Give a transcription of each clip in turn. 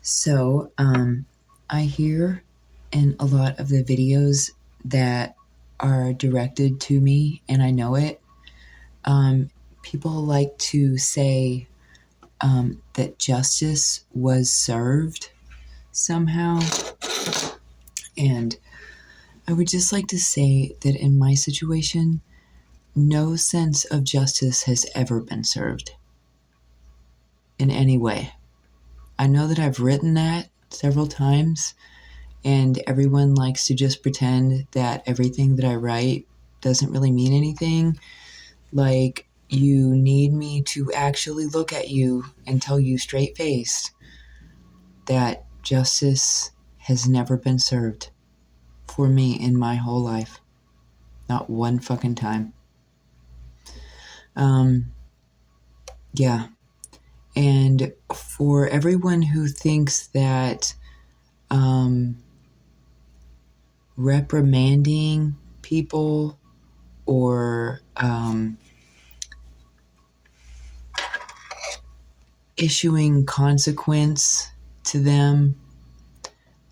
So, I hear in a lot of the videos that are directed to me, and I know it, people like to say that justice was served somehow. And I would just like to say that in my situation, no sense of justice has ever been served in any way. I know that I've written that several times, and everyone likes to just pretend that everything that I write doesn't really mean anything. Like, you need me to actually look at you and tell you straight faced that justice has never been served for me in my whole life. Not one fucking time. Yeah. And for everyone who thinks that reprimanding people or issuing consequence to them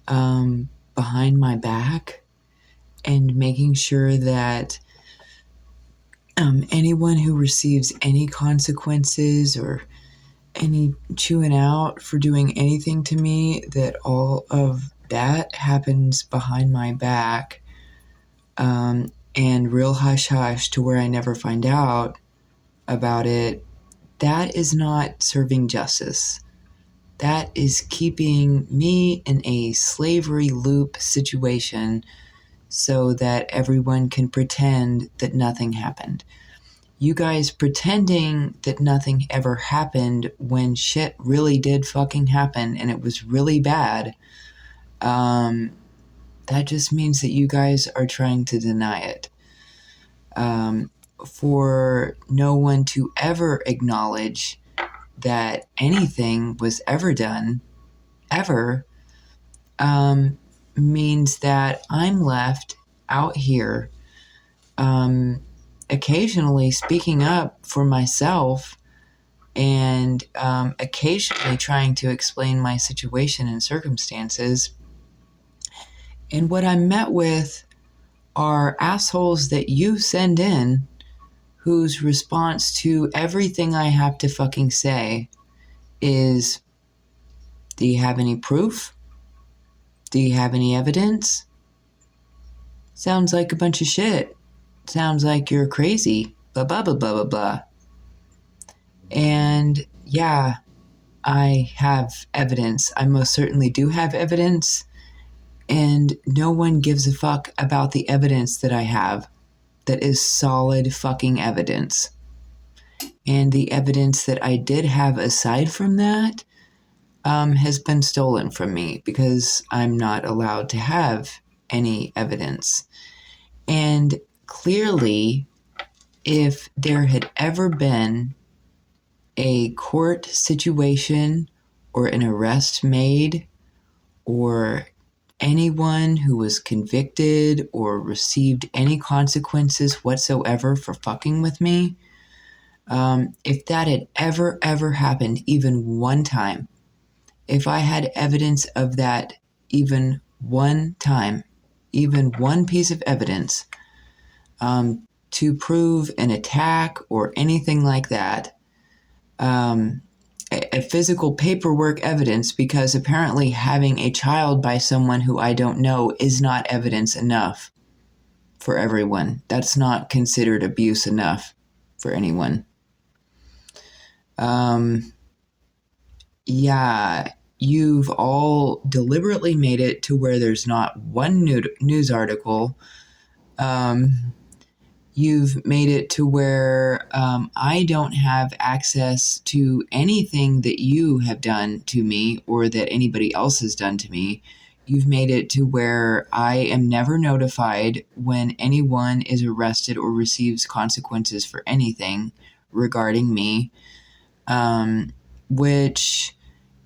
behind my back and making sure that anyone who receives any consequences or any chewing out for doing anything to me, that all of that happens behind my back and real hush hush to where I never find out about it, that is not serving justice. That is keeping me in a slavery loop situation so that everyone can pretend that nothing happened. You guys pretending that nothing ever happened when shit really did fucking happen and it was really bad, that just means that you guys are trying to deny it. For no one to ever acknowledge that anything was ever done, ever, means that I'm left out here occasionally speaking up for myself and occasionally trying to explain my situation and circumstances. And what I'm met with are assholes that you send in whose response to everything I have to fucking say is, do you have any proof? Do you have any evidence? Sounds like a bunch of shit. Sounds like you're crazy. Blah, blah, blah, blah, blah, blah. And yeah, I have evidence. I most certainly do have evidence. And no one gives a fuck about the evidence that I have that is solid fucking evidence. And the evidence that I did have aside from that has been stolen from me because I'm not allowed to have any evidence. And clearly, if there had ever been a court situation or an arrest made or anyone who was convicted or received any consequences whatsoever for fucking with me, if that had ever happened even one time, if I had evidence of that even one time, even one piece of evidence to prove an attack or anything like that, a physical paperwork evidence, because apparently having a child by someone who I don't know is not evidence enough for everyone. That's not considered abuse enough for anyone. Yeah, you've all deliberately made it to where there's not one news article. You've made it to where I don't have access to anything that you have done to me or that anybody else has done to me. You've made it to where I am never notified when anyone is arrested or receives consequences for anything regarding me, which,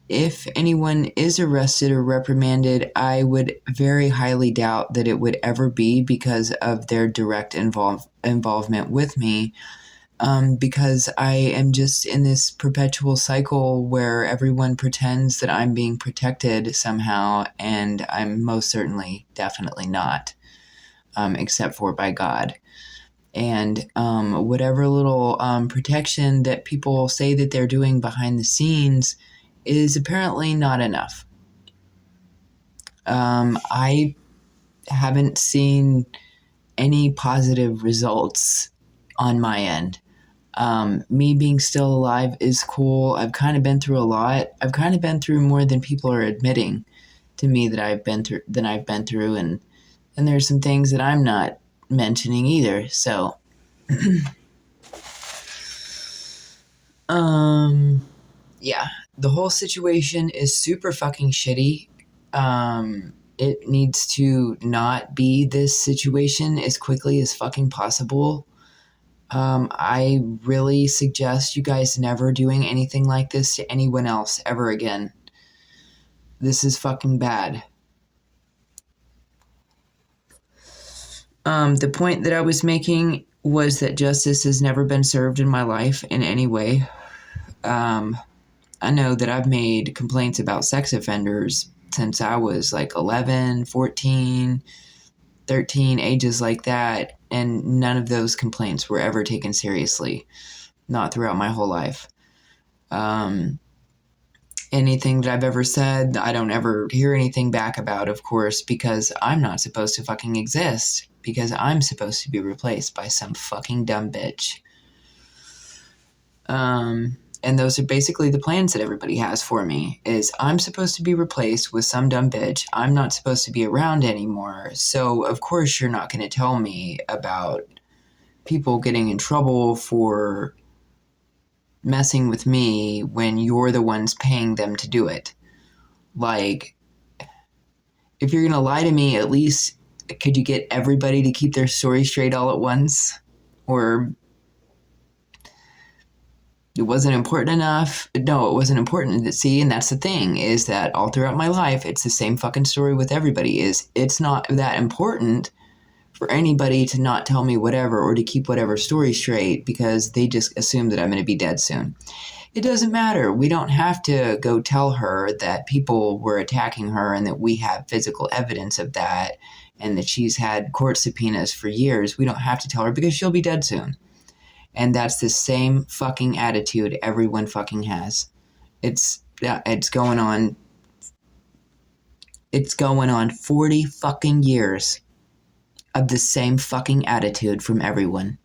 if anyone is arrested or reprimanded, I would very highly doubt that it would ever be because of their direct involvement with me. because I am just in this perpetual cycle where everyone pretends that I'm being protected somehow, and I'm most certainly, definitely not, except for by God. And whatever little protection that people say that they're doing behind the scenes is apparently not enough. I haven't seen any positive results on my end. Me being still alive is cool. I've kind of been through a lot. I've kind of been through more than people are admitting to me that I've been through, and there's some things that I'm not mentioning either. So, yeah, the whole situation is super fucking shitty. It needs to not be this situation as quickly as fucking possible. I really suggest you guys never doing anything like this to anyone else ever again. This is fucking bad. The point that I was making was that justice has never been served in my life in any way. I know that I've made complaints about sex offenders since I was like 11, 14, 13, ages like that, and none of those complaints were ever taken seriously. Not throughout my whole life. Anything that I've ever said, I don't ever hear anything back about, of course, because I'm not supposed to fucking exist. Because I'm supposed to be replaced by some fucking dumb bitch. And those are basically the plans that everybody has for me, is I'm supposed to be replaced with some dumb bitch. I'm not supposed to be around anymore. So, of course, you're not going to tell me about people getting in trouble for messing with me when you're the ones paying them to do it. Like, if you're going to lie to me, at least could you get everybody to keep their story straight all at once? Or it wasn't important enough. No, it wasn't important. See, and that's the thing, is that all throughout my life, it's the same fucking story with everybody, is it's not that important for anybody to not tell me whatever or to keep whatever story straight because they just assume that I'm going to be dead soon. It doesn't matter. We don't have to go tell her that people were attacking her and that we have physical evidence of that and that she's had court subpoenas for years. We don't have to tell her because she'll be dead soon. And that's the same fucking attitude everyone fucking has. It's going on 40 fucking years of the same fucking attitude from everyone.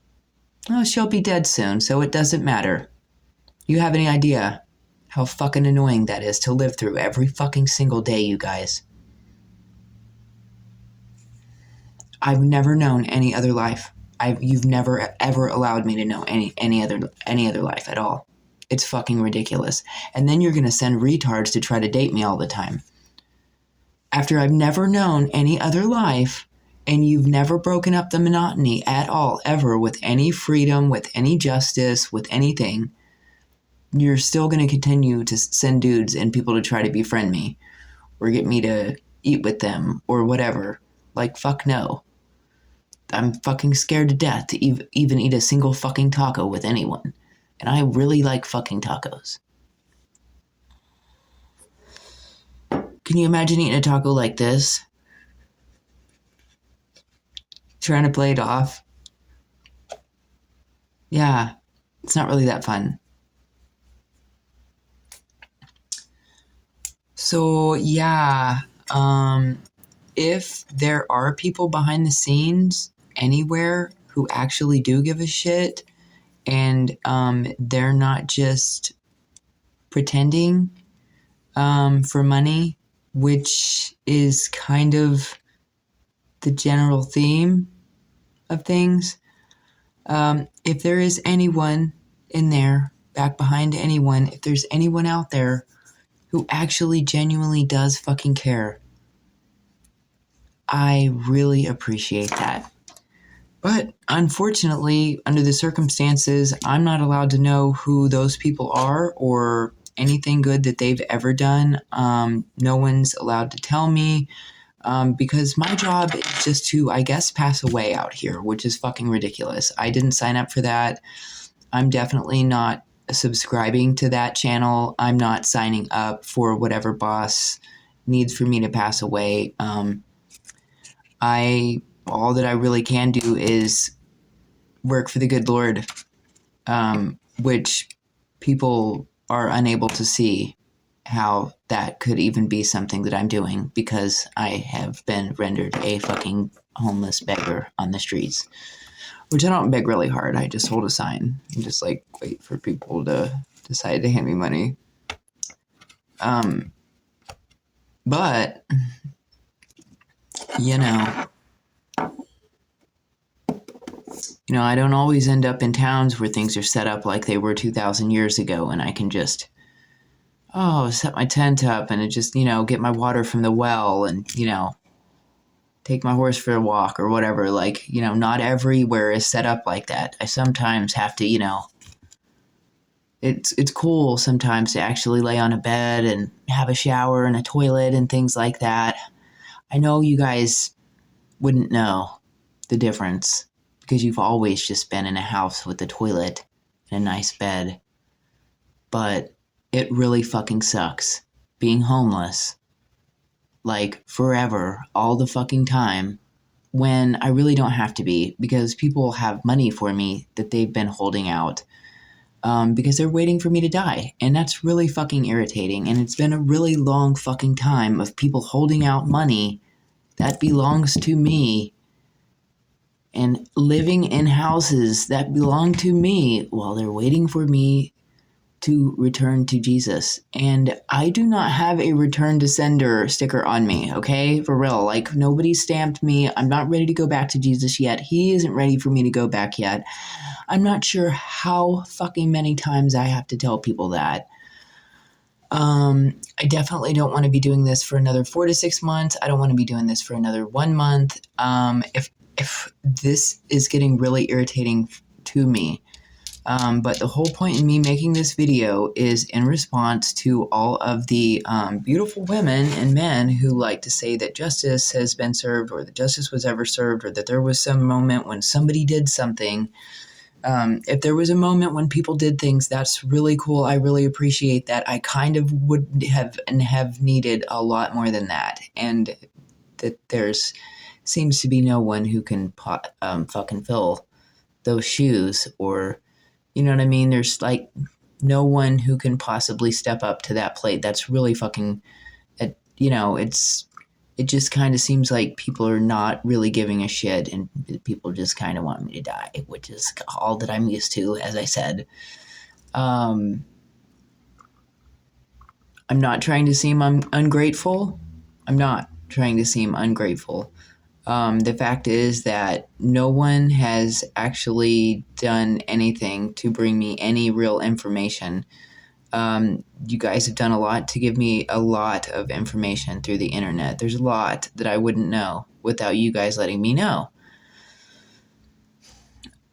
Oh, she'll be dead soon, so it doesn't matter. You have any idea how fucking annoying that is to live through every fucking single day, you guys? I've never known any other life. You've never ever allowed me to know any other life at all. It's fucking ridiculous. And then you're gonna send retards to try to date me all the time. After I've never known any other life, and you've never broken up the monotony at all, ever, with any freedom, with any justice, with anything, you're still gonna continue to send dudes and people to try to befriend me, or get me to eat with them, or whatever. Like, fuck no. I'm fucking scared to death to even eat a single fucking taco with anyone. And I really like fucking tacos. Can you imagine eating a taco like this? Trying to play it off? Yeah, it's not really that fun. So, yeah, if there are people behind the scenes anywhere who actually do give a shit, and they're not just pretending for money, which is kind of the general theme of things. If there is anyone in there, back behind anyone, if there's anyone out there who actually genuinely does fucking care, I really appreciate that. But unfortunately, under the circumstances, I'm not allowed to know who those people are or anything good that they've ever done. No one's allowed to tell me because my job is just to, I guess, pass away out here, which is fucking ridiculous. I didn't sign up for that. I'm definitely not subscribing to that channel. I'm not signing up for whatever boss needs for me to pass away. All that I really can do is work for the good Lord, which people are unable to see how that could even be something that I'm doing because I have been rendered a fucking homeless beggar on the streets. Which I don't beg really hard. I just hold a sign and just like wait for people to decide to hand me money. But you know, I don't always end up in towns where things are set up like they were 2,000 years ago, and I can just set my tent up and just get my water from the well and take my horse for a walk or whatever. Like not everywhere is set up like that. I sometimes have to It's cool sometimes to actually lay on a bed and have a shower and a toilet and things like that. I know you guys wouldn't know the difference because you've always just been in a house with a toilet and a nice bed. But it really fucking sucks being homeless, like forever, all the fucking time, when I really don't have to be because people have money for me that they've been holding out. Because they're waiting for me to die. And that's really fucking irritating. And it's been a really long fucking time of people holding out money that belongs to me and living in houses that belong to me while they're waiting for me to return to Jesus. And I do not have a return to sender sticker on me, okay? For real. Like, nobody stamped me. I'm not ready to go back to Jesus yet. He isn't ready for me to go back yet. I'm not sure how fucking many times I have to tell people that. I definitely don't want to be doing this for another 4 to 6 months. I don't want to be doing this for another 1 month. If this is getting really irritating to me, but the whole point in me making this video is in response to all of the beautiful women and men who like to say that justice has been served or that justice was ever served or that there was some moment when somebody did something. If there was a moment when people did things, that's really cool. I really appreciate that. I kind of would have needed a lot more than that. And that there's seems to be no one who can fucking fill those shoes or, you know what I mean? There's like no one who can possibly step up to that plate. That's really fucking, it just kind of seems like people are not really giving a shit and people just kind of want me to die, which is all that I'm used to, as I said. I'm not trying to seem ungrateful. I'm not trying to seem ungrateful. The fact is that no one has actually done anything to bring me any real information. You guys have done a lot to give me a lot of information through the internet. There's a lot that I wouldn't know without you guys letting me know.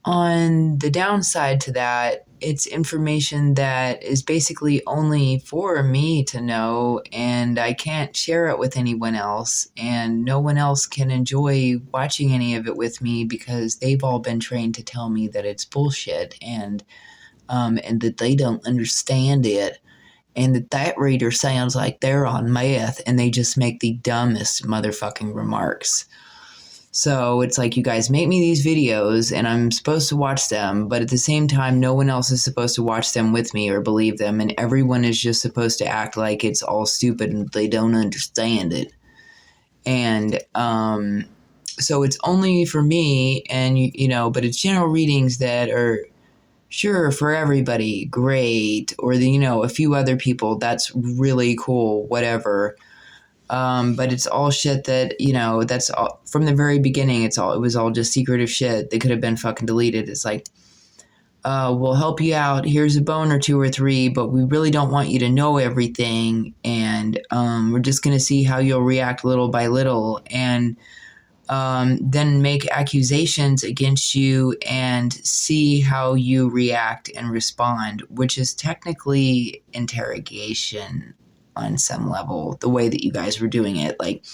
On the downside to that, it's information that is basically only for me to know, and I can't share it with anyone else, and no one else can enjoy watching any of it with me because they've all been trained to tell me that it's bullshit and that they don't understand it, and that reader sounds like they're on meth, and they just make the dumbest motherfucking remarks. So it's like you guys make me these videos and I'm supposed to watch them, but at the same time, no one else is supposed to watch them with me or believe them, and everyone is just supposed to act like it's all stupid and they don't understand it. And so it's only for me, and but it's general readings that are sure for everybody, great, or a few other people, that's really cool, whatever. But it's all shit that, that's all from the very beginning. It was all just secretive shit. They could have been fucking deleted. It's like, we'll help you out. Here's a bone or 2 or 3, but we really don't want you to know everything. And, we're just going to see how you'll react little by little and, then make accusations against you and see how you react and respond, which is technically interrogation on some level, the way that you guys were doing it, like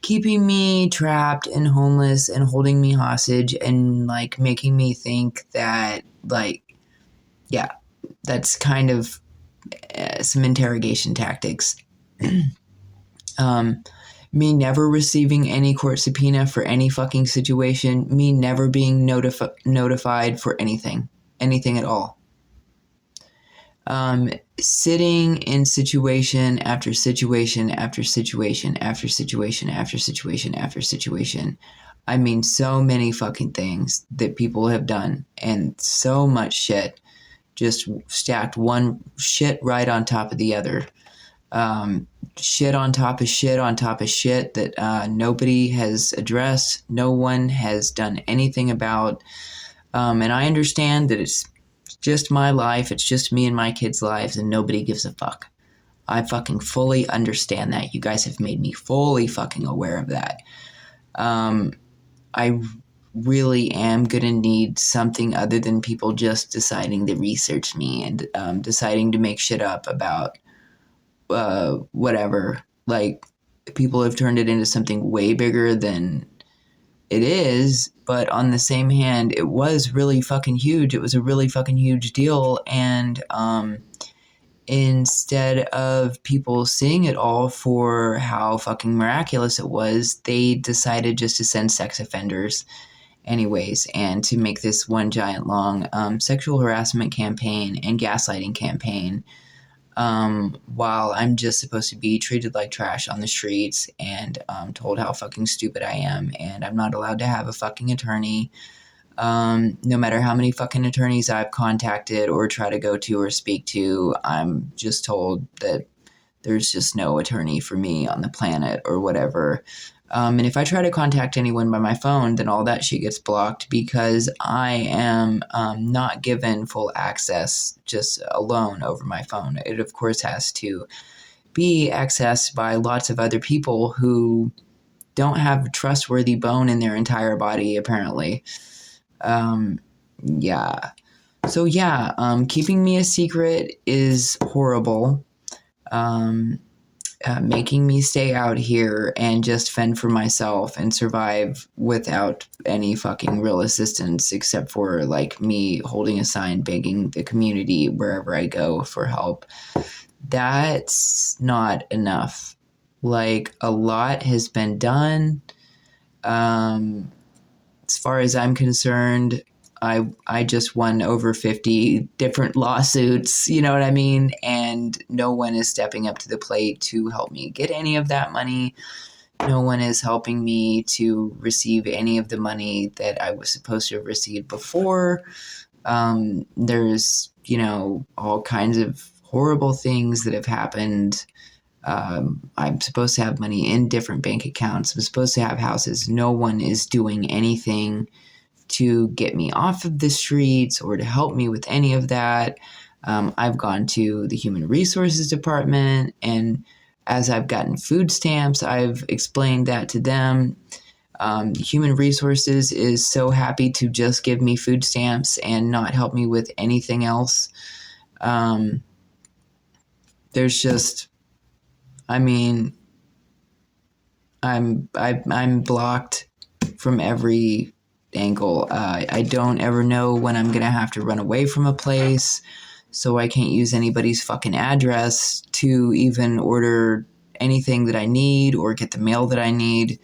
keeping me trapped and homeless and holding me hostage and like making me think that like yeah, that's kind of some interrogation tactics. Me never receiving any court subpoena for any fucking situation, me never being notified for anything at all. Sitting in situation after situation after situation after situation after situation after situation. I mean, so many fucking things that people have done, and so much shit just stacked one shit right on top of the other. Shit on top of shit on top of shit that nobody has addressed, no one has done anything about. And I understand that it's just my life, it's just me and my kids' lives, and nobody gives a fuck. I fucking fully understand that. You guys have made me fully fucking aware of that. I really am going to need something other than people just deciding to research me and deciding to make shit up about whatever. Like, people have turned it into something way bigger than it is, but on the same hand, it was really fucking huge. It was a really fucking huge deal, and instead of people seeing it all for how fucking miraculous it was, they decided just to send sex offenders anyways, and to make this one giant long sexual harassment campaign and gaslighting campaign, while I'm just supposed to be treated like trash on the streets and told how fucking stupid I am, and I'm not allowed to have a fucking attorney. No matter how many fucking attorneys I've contacted or try to go to or speak to, I'm just told that there's just no attorney for me on the planet or whatever. And if I try to contact anyone by my phone, then all that shit gets blocked because I am not given full access just alone over my phone. It, of course, has to be accessed by lots of other people who don't have a trustworthy bone in their entire body, apparently. Yeah. So, yeah, keeping me a secret is horrible. Making me stay out here and just fend for myself and survive without any fucking real assistance except for like me holding a sign begging the community wherever I go for help. That's not enough. Like, a lot has been done. As far as I'm concerned, I just won over 50 different lawsuits, you know what I mean? And no one is stepping up to the plate to help me get any of that money. No one is helping me to receive any of the money that I was supposed to have received before. There's, all kinds of horrible things that have happened. I'm supposed to have money in different bank accounts. I'm supposed to have houses. No one is doing anything to get me off of the streets or to help me with any of that. I've gone to the Human Resources Department, and as I've gotten food stamps, I've explained that to them. Human Resources is so happy to just give me food stamps and not help me with anything else. There's just, I mean, I'm blocked from every angle. I don't ever know when I'm gonna have to run away from a place, so I can't use anybody's fucking address to even order anything that I need or get the mail that I need,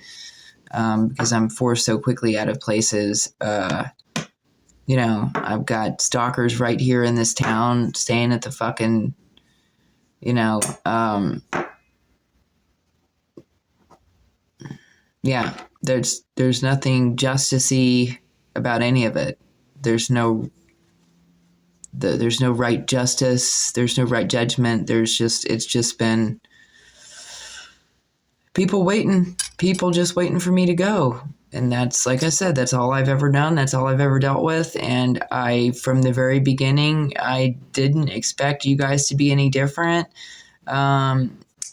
because I'm forced so quickly out of places. I've got stalkers right here in this town staying at the fucking, yeah, there's nothing justicey about any of it. There's no right justice. There's no right judgment. It's just been people just waiting for me to go. And that's, like I said, that's all I've ever done. That's all I've ever dealt with. And from the very beginning, I didn't expect you guys to be any different.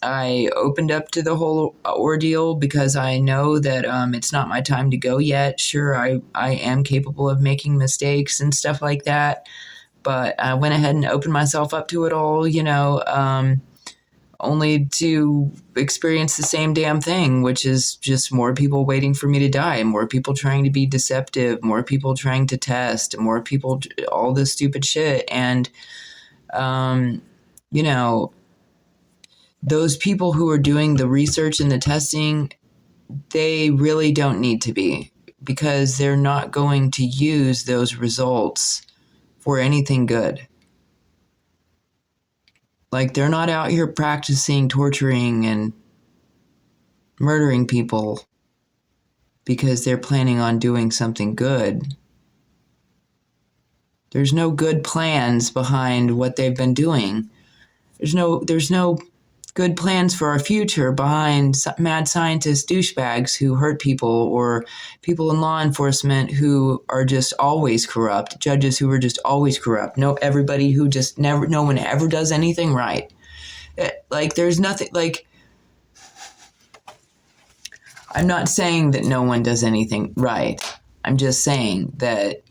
I opened up to the whole ordeal because I know that it's not my time to go yet. Sure, I am capable of making mistakes and stuff like that, but I went ahead and opened myself up to it all, only to experience the same damn thing, which is just more people waiting for me to die, more people trying to be deceptive, more people trying to test, more people, all this stupid shit. And, you know, those people who are doing the research and the testing, they really don't need to be, because they're not going to use those results for anything good. Like, they're not out here practicing torturing and murdering people because they're planning on doing something good. There's no good plans behind what they've been doing. There's no good plans for our future behind mad scientist douchebags who hurt people, or people in law enforcement who are just always corrupt, judges who are just always corrupt. Everybody who just never, no one ever does anything right. Like, there's nothing, like, I'm not saying that no one does anything right. I'm just saying that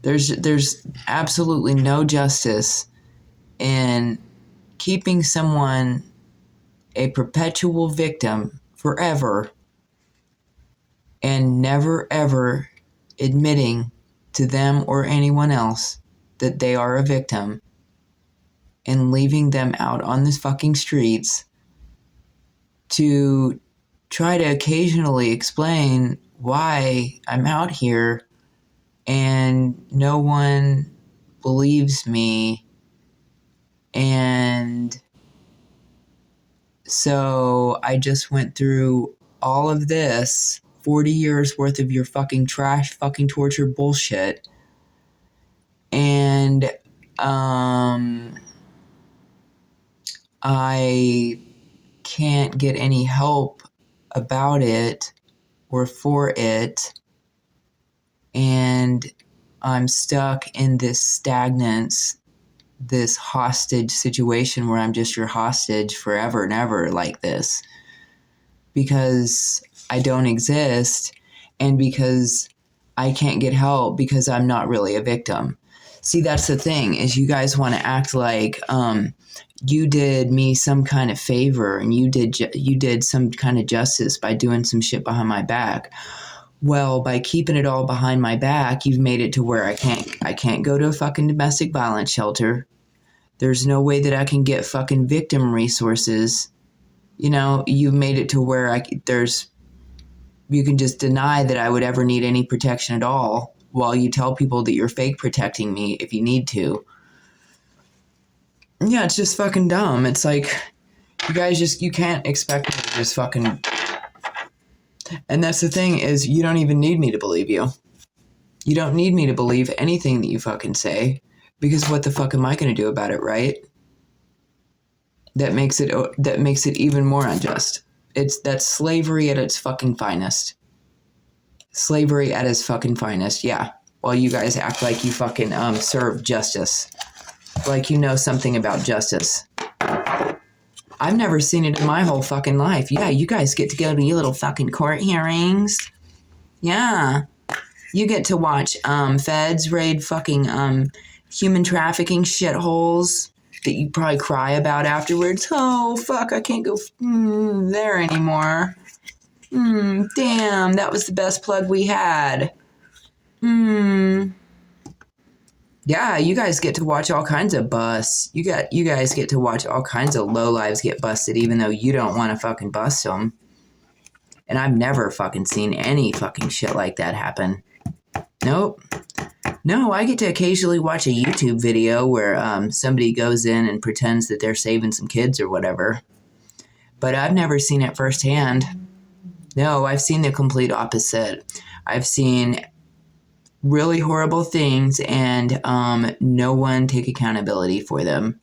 there's absolutely no justice in keeping someone a perpetual victim forever and never ever admitting to them or anyone else that they are a victim, and leaving them out on the fucking streets to try to occasionally explain why I'm out here, and no one believes me. And so I just went through all of this 40 years worth of your fucking trash, fucking torture bullshit. And I can't get any help about it or for it. And I'm stuck in this stagnance, this hostage situation where I'm just your hostage forever and ever like this, because I don't exist, and because I can't get help, because I'm not really a victim. See, that's the thing, is you guys want to act like you did me some kind of favor, and you did some kind of justice by doing some shit behind my back. Well, by keeping it all behind my back, you've made it to where I can't go to a fucking domestic violence shelter. There's no way that I can get fucking victim resources. You know, you made it to where you can just deny that I would ever need any protection at all, while you tell people that you're fake protecting me if you need to. Yeah, it's just fucking dumb. It's like, you can't expect me to just fucking... And that's the thing, is you don't even need me to believe you. You don't need me to believe anything that you fucking say, because what the fuck am I going to do about it, right? That makes it even more unjust. That's slavery at its fucking finest. Slavery at its fucking finest, yeah. While you guys act like you fucking serve justice. Like you know something about justice. I've never seen it in my whole fucking life. Yeah, you guys get to go to your little fucking court hearings. Yeah. You get to watch feds raid fucking human trafficking shitholes that you probably cry about afterwards. Oh, fuck, I can't go there anymore. Damn, that was the best plug we had. Yeah, you guys get to watch all kinds of busts. You guys get to watch all kinds of lowlives get busted, even though you don't want to fucking bust them. And I've never fucking seen any fucking shit like that happen. Nope. No, I get to occasionally watch a YouTube video where somebody goes in and pretends that they're saving some kids or whatever. But I've never seen it firsthand. No, I've seen the complete opposite. I've seen really horrible things, and no one take accountability for them.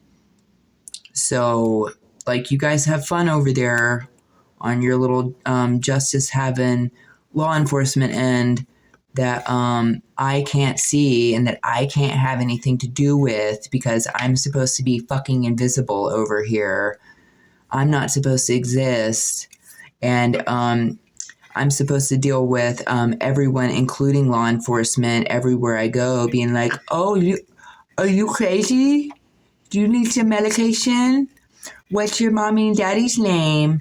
So, like, you guys have fun over there on your little justice having law enforcement end that I can't see and that I can't have anything to do with, because I'm supposed to be fucking invisible over here. I'm not supposed to exist. And I'm supposed to deal with everyone, including law enforcement, everywhere I go, being like, oh, Are you crazy? Do you need some medication? What's your mommy and daddy's name?